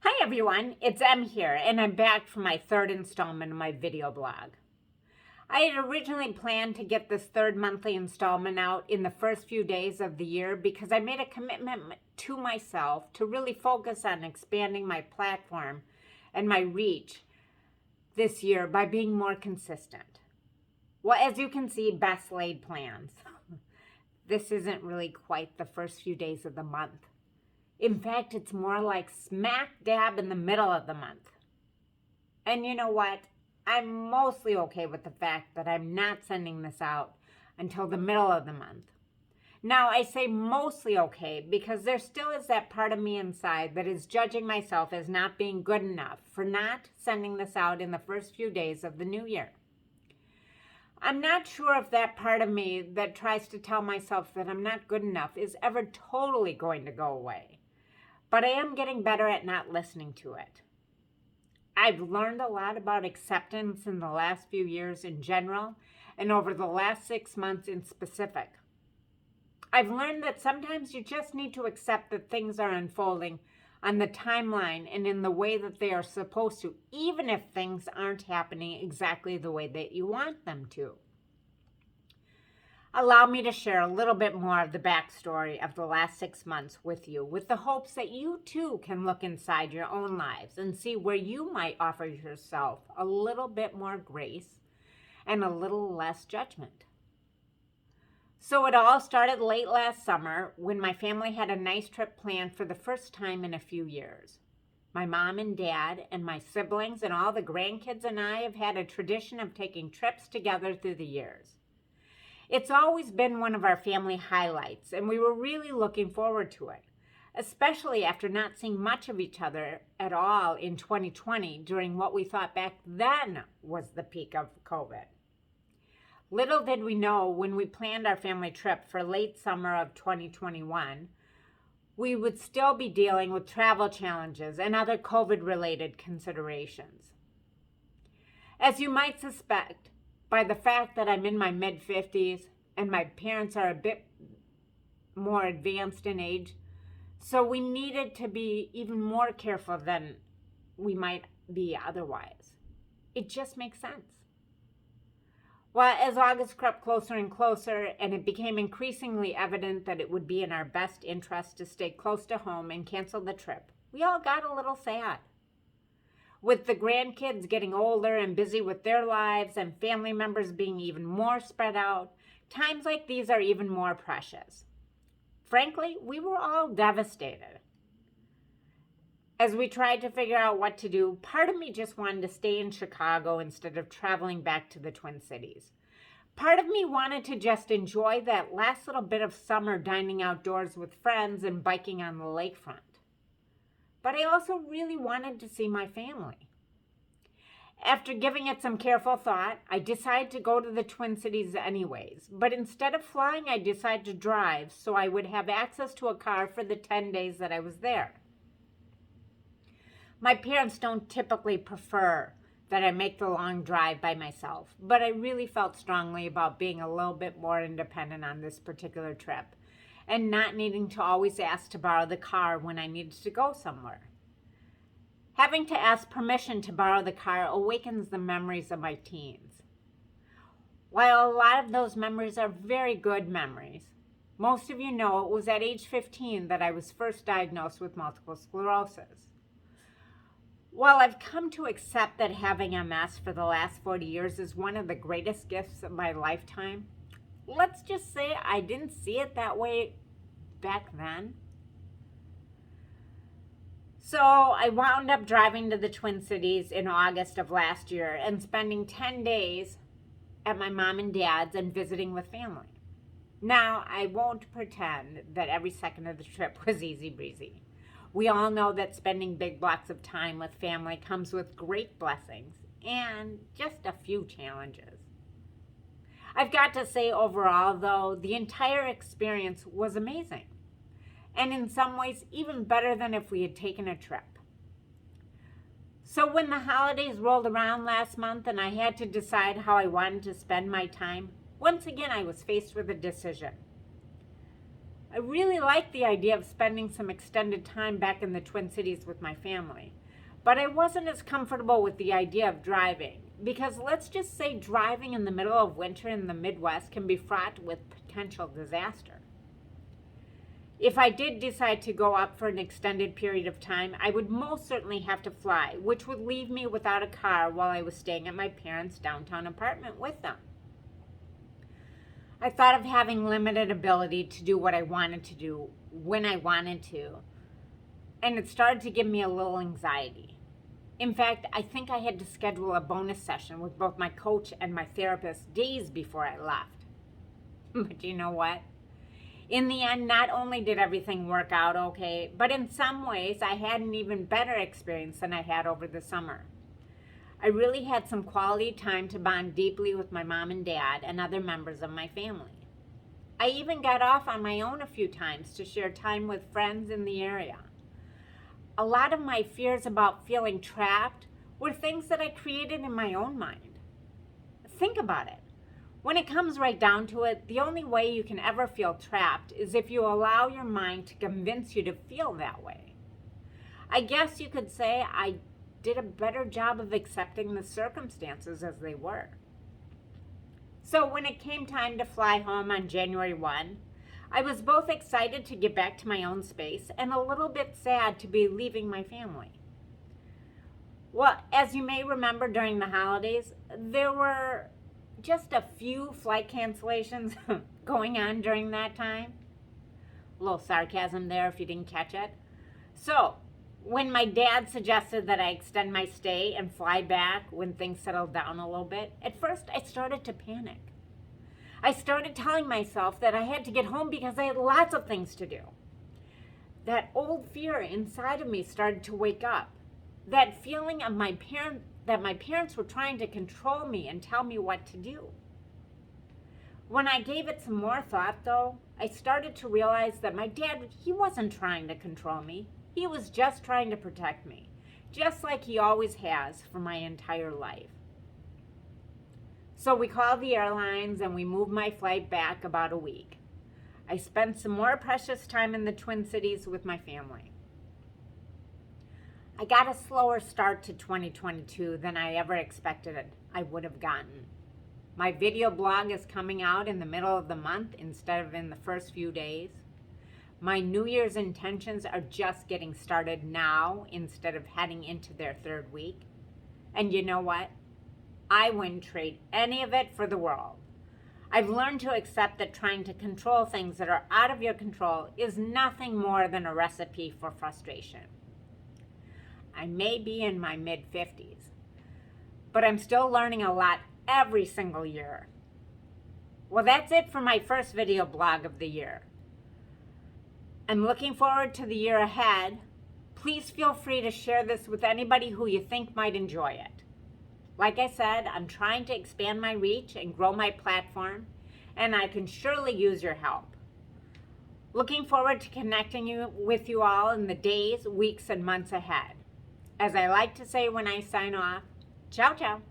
Hi everyone, it's Em here, and I'm back for my third installment of my video blog. I had originally planned to get this third monthly installment out in the first few days of the year because I made a commitment to myself to really focus on expanding my platform and my reach this year by being more consistent. Well, as you can see, best laid plans. This isn't really quite the first few days of the month. In fact, it's more like smack dab in the middle of the month. And you know what? I'm mostly okay with the fact that I'm not sending this out until the middle of the month. Now, I say mostly okay because there still is that part of me inside that is judging myself as not being good enough for not sending this out in the first few days of the new year. I'm not sure if that part of me that tries to tell myself that I'm not good enough is ever totally going to go away. But I am getting better at not listening to it. I've learned a lot about acceptance in the last few years in general, and over the last 6 months in specific. I've learned that sometimes you just need to accept that things are unfolding on the timeline and in the way that they are supposed to, even if things aren't happening exactly the way that you want them to. Allow me to share a little bit more of the backstory of the last 6 months with you, with the hopes that you too can look inside your own lives and see where you might offer yourself a little bit more grace and a little less judgment. So it all started late last summer when my family had a nice trip planned for the first time in a few years. My mom and dad and my siblings and all the grandkids and I have had a tradition of taking trips together through the years. It's always been one of our family highlights, and we were really looking forward to it, especially after not seeing much of each other at all in 2020 during what we thought back then was the peak of COVID. Little did we know when we planned our family trip for late summer of 2021, we would still be dealing with travel challenges and other COVID-related considerations. As you might suspect, by the fact that I'm in my mid-50s and my parents are a bit more advanced in age, so we needed to be even more careful than we might be otherwise. It just makes sense. Well, as August crept closer and closer, and it became increasingly evident that it would be in our best interest to stay close to home and cancel the trip, we all got a little sad. With the grandkids getting older and busy with their lives and family members being even more spread out, times like these are even more precious. Frankly, we were all devastated. As we tried to figure out what to do, part of me just wanted to stay in Chicago instead of traveling back to the Twin Cities. Part of me wanted to just enjoy that last little bit of summer dining outdoors with friends and biking on the lakefront. But I also really wanted to see my family. After giving it some careful thought, I decided to go to the Twin Cities anyways. But instead of flying, I decided to drive so I would have access to a car for the 10 days that I was there. My parents don't typically prefer that I make the long drive by myself, but I really felt strongly about being a little bit more independent on this particular trip, and not needing to always ask to borrow the car when I needed to go somewhere. Having to ask permission to borrow the car awakens the memories of my teens. While a lot of those memories are very good memories, most of you know it was at age 15 that I was first diagnosed with multiple sclerosis. While I've come to accept that having MS for the last 40 years is one of the greatest gifts of my lifetime, let's just say I didn't see it that way back then. So I wound up driving to the Twin Cities in August of last year and spending 10 days at my mom and dad's and visiting with family. Now, I won't pretend that every second of the trip was easy breezy. We all know that spending big blocks of time with family comes with great blessings and just a few challenges. I've got to say overall, though, the entire experience was amazing. And in some ways, even better than if we had taken a trip. So when the holidays rolled around last month and I had to decide how I wanted to spend my time, once again I was faced with a decision. I really liked the idea of spending some extended time back in the Twin Cities with my family, but I wasn't as comfortable with the idea of driving, because let's just say driving in the middle of winter in the Midwest can be fraught with potential disaster. If I did decide to go up for an extended period of time, I would most certainly have to fly, which would leave me without a car while I was staying at my parents' downtown apartment with them. I thought of having limited ability to do what I wanted to do when I wanted to, and it started to give me a little anxiety. In fact, I think I had to schedule a bonus session with both my coach and my therapist days before I left. But you know what? In the end, not only did everything work out okay, but in some ways I had an even better experience than I had over the summer. I really had some quality time to bond deeply with my mom and dad and other members of my family. I even got off on my own a few times to share time with friends in the area. A lot of my fears about feeling trapped were things that I created in my own mind. Think about it. When it comes right down to it, the only way you can ever feel trapped is if you allow your mind to convince you to feel that way. I guess you could say I did a better job of accepting the circumstances as they were. So when it came time to fly home on January 1, I was both excited to get back to my own space and a little bit sad to be leaving my family. Well, as you may remember during the holidays, there were just a few flight cancellations going on during that time. A little sarcasm there if you didn't catch it. So, when my dad suggested that I extend my stay and fly back when things settled down a little bit, at first I started to panic. I started telling myself that I had to get home because I had lots of things to do. That old fear inside of me started to wake up. That feeling of that my parents were trying to control me and tell me what to do. When I gave it some more thought, though, I started to realize that my dad, he wasn't trying to control me. He was just trying to protect me, just like he always has for my entire life. So we called the airlines and we moved my flight back about a week. I spent some more precious time in the Twin Cities with my family. I got a slower start to 2022 than I ever expected I would have gotten. My video blog is coming out in the middle of the month instead of in the first few days. My New Year's intentions are just getting started now instead of heading into their third week. And you know what? I wouldn't trade any of it for the world. I've learned to accept that trying to control things that are out of your control is nothing more than a recipe for frustration. I may be in my mid-50s, but I'm still learning a lot every single year. Well, that's it for my first video blog of the year. I'm looking forward to the year ahead. Please feel free to share this with anybody who you think might enjoy it. Like I said, I'm trying to expand my reach and grow my platform, and I can surely use your help. Looking forward to connecting with you all in the days, weeks, and months ahead. As I like to say when I sign off, ciao, ciao.